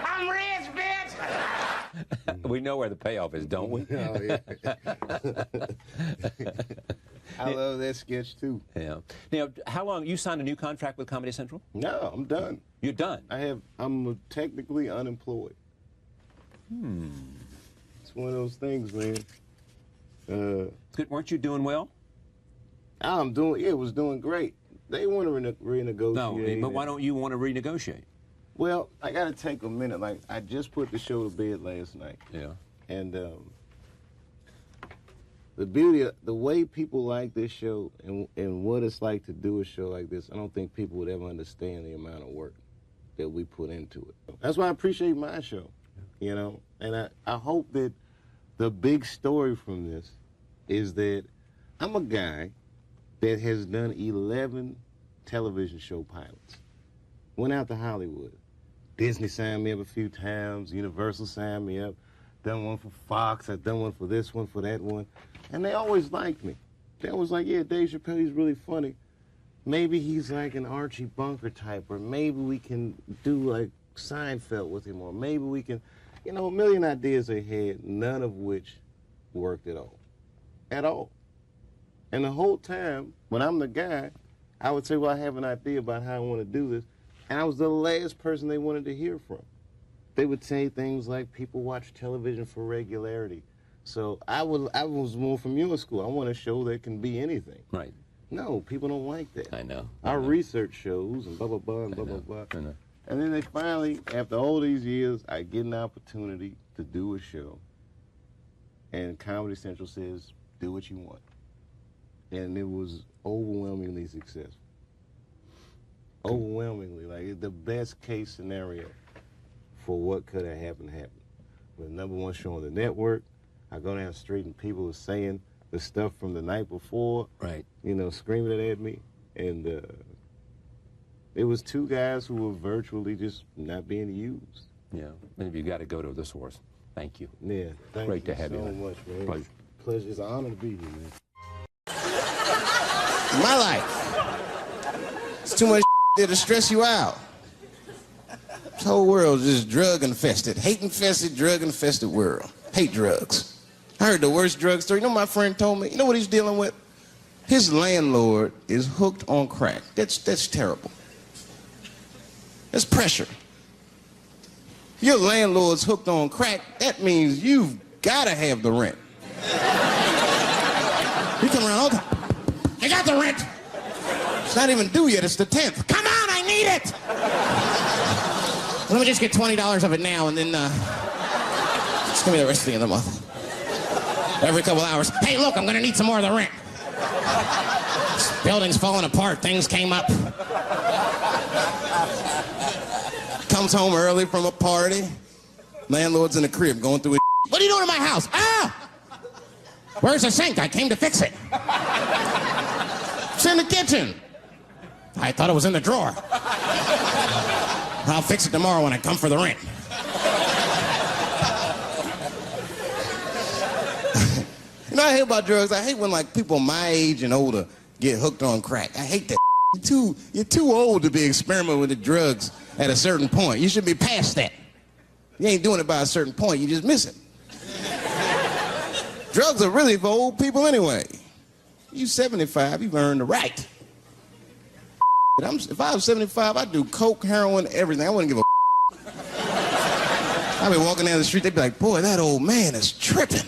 I'm rich, bitch. We know where the payoff is, don't we? Oh, yeah. I love that sketch, too. Yeah. Now, how long, you signed a new contract with Comedy Central? No, I'm done. You're done? I'm technically unemployed. It's one of those things, man. Good. Weren't you doing well? It was doing great. They want to renegotiate. No, but why don't you want to renegotiate? Well, I got to take a minute. Like, I just put the show to bed last night. Yeah. And the way people like this show and what it's like to do a show like this, I don't think people would ever understand the amount of work that we put into it. That's why I appreciate my show, you know? And I hope that the big story from this is that I'm a guy that has done 11 television show pilots. Went out to Hollywood. Disney signed me up a few times. Universal signed me up. Done one for Fox. I've done one for this one, for that one. And they always liked me. They always like, yeah, Dave Chappelle, he's really funny. Maybe he's like an Archie Bunker type, or maybe we can do like Seinfeld with him, or maybe we can, you know, a million ideas they had, none of which worked at all. At all. And the whole time, when I'm the guy, I would say, well, I have an idea about how I want to do this. And I was the last person they wanted to hear from. They would say things like, people watch television for regularity. So I was more from your school. I want a show that can be anything. Right. No, people don't like that. I know. Our research shows and blah, blah, blah, and blah, blah, blah. I know. And then they finally, after all these years, I get an opportunity to do a show. And Comedy Central says, do what you want. And it was overwhelmingly successful. Overwhelmingly, like the best case scenario for what could have happened. We're the #1 show on the network. I go down the street and people are saying the stuff from the night before, right? You know, screaming it at me. And it was two guys who were virtually just not being used. Yeah, and you got to go to the source. Thank you. Yeah, thank Great you to have so you. much, man. Pleasure. Pleasure. It's an honor to be here, man. My life. It's too much there to stress you out. This whole world is just drug infested, hate infested, drug infested world. Hate drugs. I heard the worst drug story. You know, my friend told me, you know what he's dealing with? His landlord is hooked on crack. That's terrible. That's pressure. Your landlord's hooked on crack, that means you've got to have the rent. You come around all the time. I got the rent. It's not even due yet, it's the 10th. Come on, I need it! Let me just get $20 of it now and then just give me the rest of the month. Every couple hours, hey look, I'm gonna need some more of the rent. This building's falling apart, things came up. Comes home early from a party. Landlord's in the crib going through his What are you doing in my house? Ah! Where's the sink? I came to fix it. It's in the kitchen. I thought it was in the drawer. I'll fix it tomorrow when I come for the rent. You know what I hate about drugs? I hate when like people my age and older get hooked on crack. I hate that. You're too old to be experimenting with the drugs at a certain point. You should be past that. You ain't doing it by a certain point, you just miss it. Drugs are really for old people anyway. You 75, you've earned the right. If I was 75, I'd do coke, heroin, everything. I wouldn't give a I'd be walking down the street, they'd be like, boy, that old man is tripping.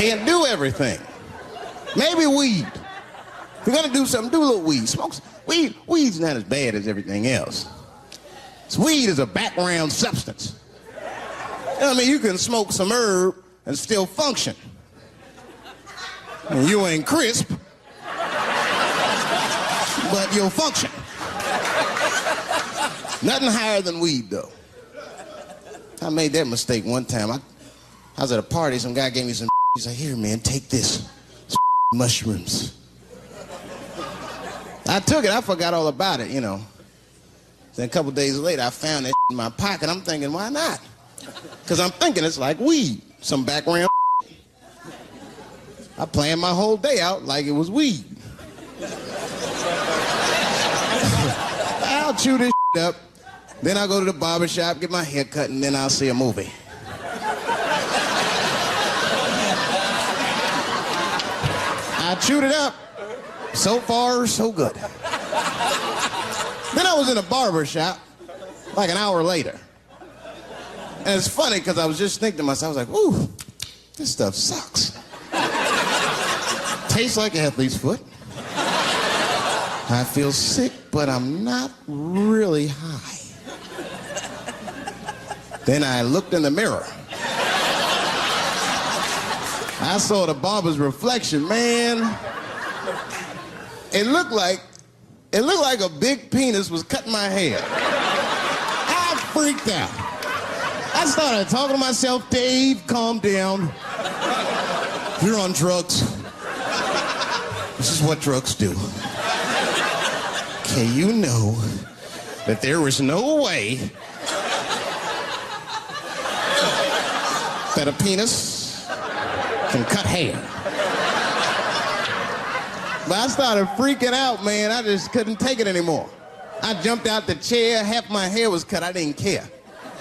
Can't do everything. Maybe weed. If you're gonna do something, do a little weed. Smoke weed. Weed's not as bad as everything else. Weed is a background substance. You know what I mean? You can smoke some herb and still function. And you ain't crisp, but you'll function. Nothing higher than weed, though. I made that mistake one time. I was at a party, some guy gave me some. He's like, here, man, take this. It's mushrooms. I took it, I forgot all about it, you know. Then a couple days later, I found that in my pocket. I'm thinking, why not? Because I'm thinking it's like weed, some background. I planned my whole day out like it was weed. I'll chew this up, then I'll go to the barber shop, get my hair cut, and then I'll see a movie. I chewed it up. So far, so good. Then I was in a barber shop like an hour later. And it's funny because I was just thinking to myself, I was like, ooh, this stuff sucks. Tastes like athlete's foot. I feel sick, but I'm not really high. Then I looked in the mirror. I saw the barber's reflection, man. It looked like a big penis was cutting my hair. I freaked out. I started talking to myself, Dave, calm down. You're on drugs. This is what drugs do. Okay, you know that there is no way that a penis can cut hair. But I started freaking out, man. I just couldn't take it anymore. I jumped out the chair, half my hair was cut, I didn't care.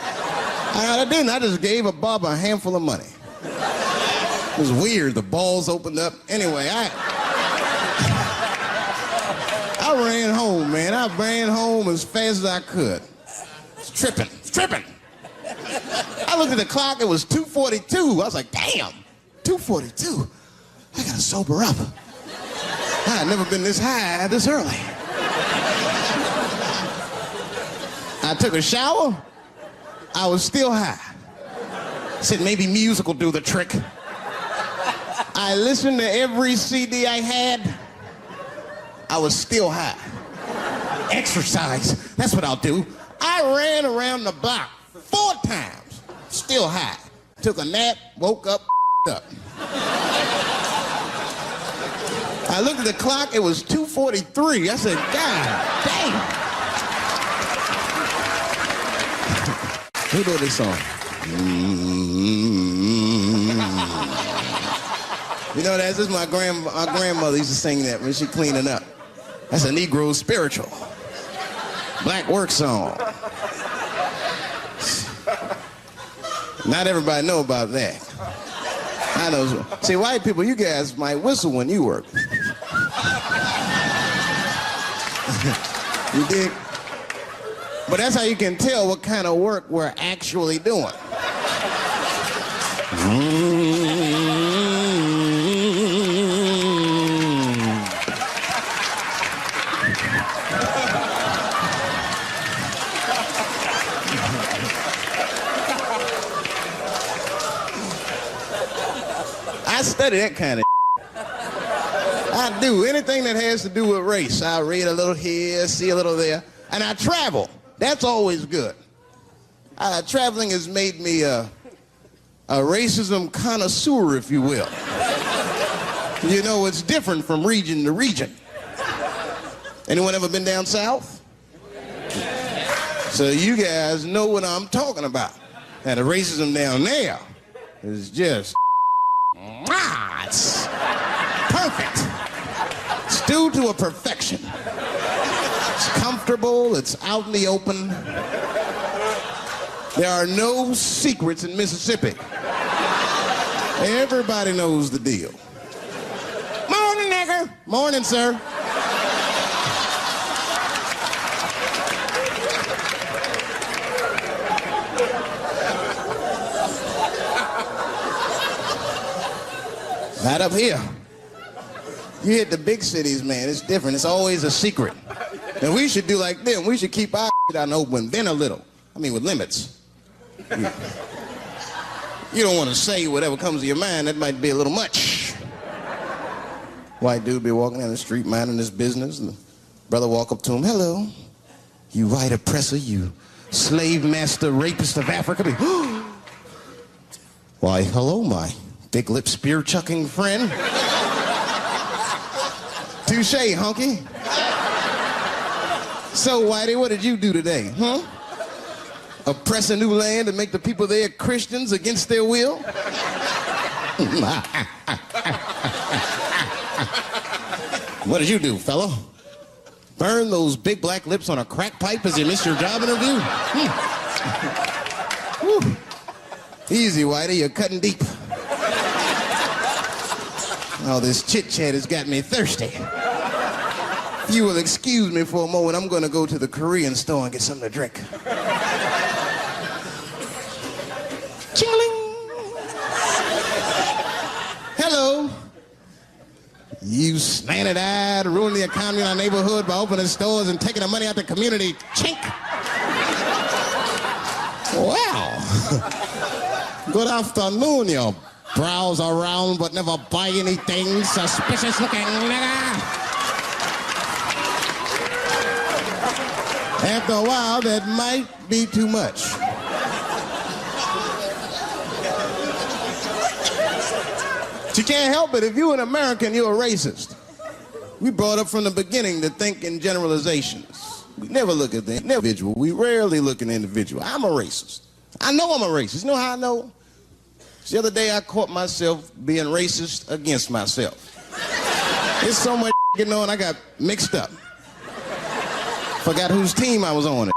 I didn't, I just gave a barber a handful of money. It was weird, the balls opened up. Anyway, I ran home, man. I ran home as fast as I could. It's tripping. I looked at the clock, it was 2:42. I was like, damn, 2:42. I gotta sober up. I had never been this high this early. I took a shower. I was still high. Said maybe music will do the trick. I listened to every CD I had. I was still high. Exercise, that's what I'll do. I ran around the block 4 times, still high. Took a nap, woke up, up. I looked at the clock, it was 2:43. I said, God damn. Who wrote this song? You know, this is my grandmother used to sing that when she cleaning up. That's a Negro spiritual. Black work song. Not everybody know about that. I know. See, white people, you guys might whistle when you work. You dig? But that's how you can tell what kind of work we're actually doing. I study that kind of I do anything that has to do with race. I read a little here, see a little there, and I travel. That's always good. Traveling has made me a racism connoisseur, if you will. You know, it's different from region to region. Anyone ever been down south? So you guys know what I'm talking about. And the racism down there is just, it's perfect. It's due to a perfection. It's comfortable, it's out in the open. There are no secrets in Mississippi. Everybody knows the deal. Morning, nigger. Morning, sir. Not up here. You hit the big cities, man, it's different. It's always a secret. And we should do like them. We should keep our shit out in the open, then a little. I mean, with limits. You don't want to say whatever comes to your mind. That might be a little much. White dude be walking down the street minding his business, and the brother walk up to him, hello, you white oppressor, you slave master rapist of Africa. Why, hello, my thick-lipped spear-chucking friend. Touche, hunky. So, Whitey, what did you do today, huh? Oppress a new land and make the people there Christians against their will? What did you do, fellow? Burn those big black lips on a crack pipe as you missed your job interview? Easy, Whitey, you're cutting deep. All this chit-chat has got me thirsty. If you will excuse me for a moment, I'm gonna go to the Korean store and get something to drink. Ching-a-ling. Hello. You slanted-eyed, ruining the economy in our neighborhood by opening stores and taking the money out the community. Chink. Well. Good afternoon, you browse around but never buy anything. Suspicious looking nigga. After a while, that might be too much. But you can't help it. If you're an American, you're a racist. We brought up from the beginning to think in generalizations. We never look at the individual. We rarely look at the individual. I'm a racist. I know I'm a racist. You know how I know? The other day I caught myself being racist against myself. There's so much getting on, I got mixed up. Forgot whose team I was on.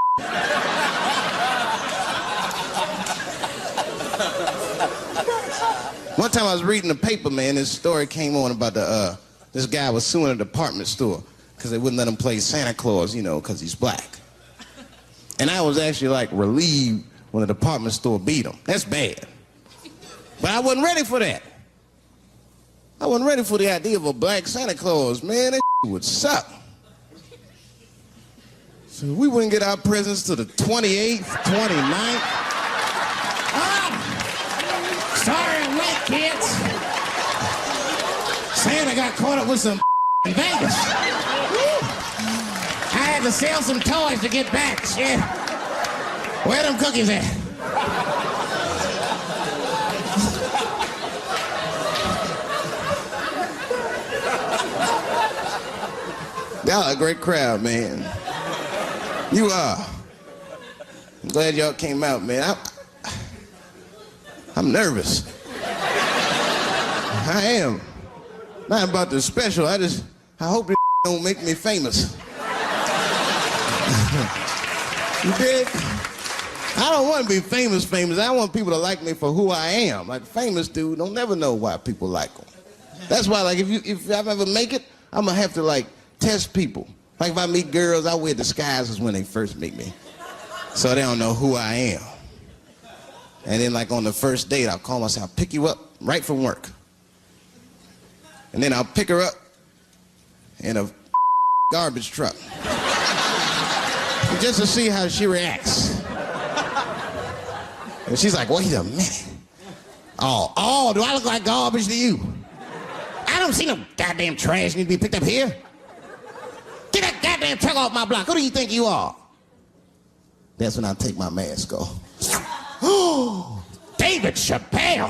One time I was reading the paper, man, this story came on about this guy was suing a department store because they wouldn't let him play Santa Claus, you know, because he's black. And I was actually like relieved when the department store beat him. That's bad. But I wasn't ready for that. I wasn't ready for the idea of a black Santa Claus, man. That would suck. So we wouldn't get our presents to the 28th, 29th. Sorry I'm late, kids. Santa got caught up with some in Vegas. I had to sell some toys to get back, shit. Where them cookies at? Y'all a great crowd, man. You are. I'm glad y'all came out, man. I'm nervous. I am. Not about the special. I hope this don't make me famous. You dig? I don't want to be famous. I want people to like me for who I am. Like famous dude, don't never know why people like them. That's why, like, if I ever make it, I'm gonna have to like test people. Like if I meet girls, I wear disguises when they first meet me, so they don't know who I am. And then like on the first date, I'll call myself, I'll pick you up right from work. And then I'll pick her up in a garbage truck. Just to see how she reacts. And she's like, wait a minute. Oh, do I look like garbage to you? I don't see no goddamn trash need to be picked up here. Get that goddamn truck off my block. Who do you think you are? That's when I take my mask off. Oh, David Chappelle.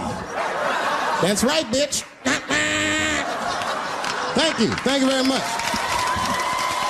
That's right, bitch. Thank you very much.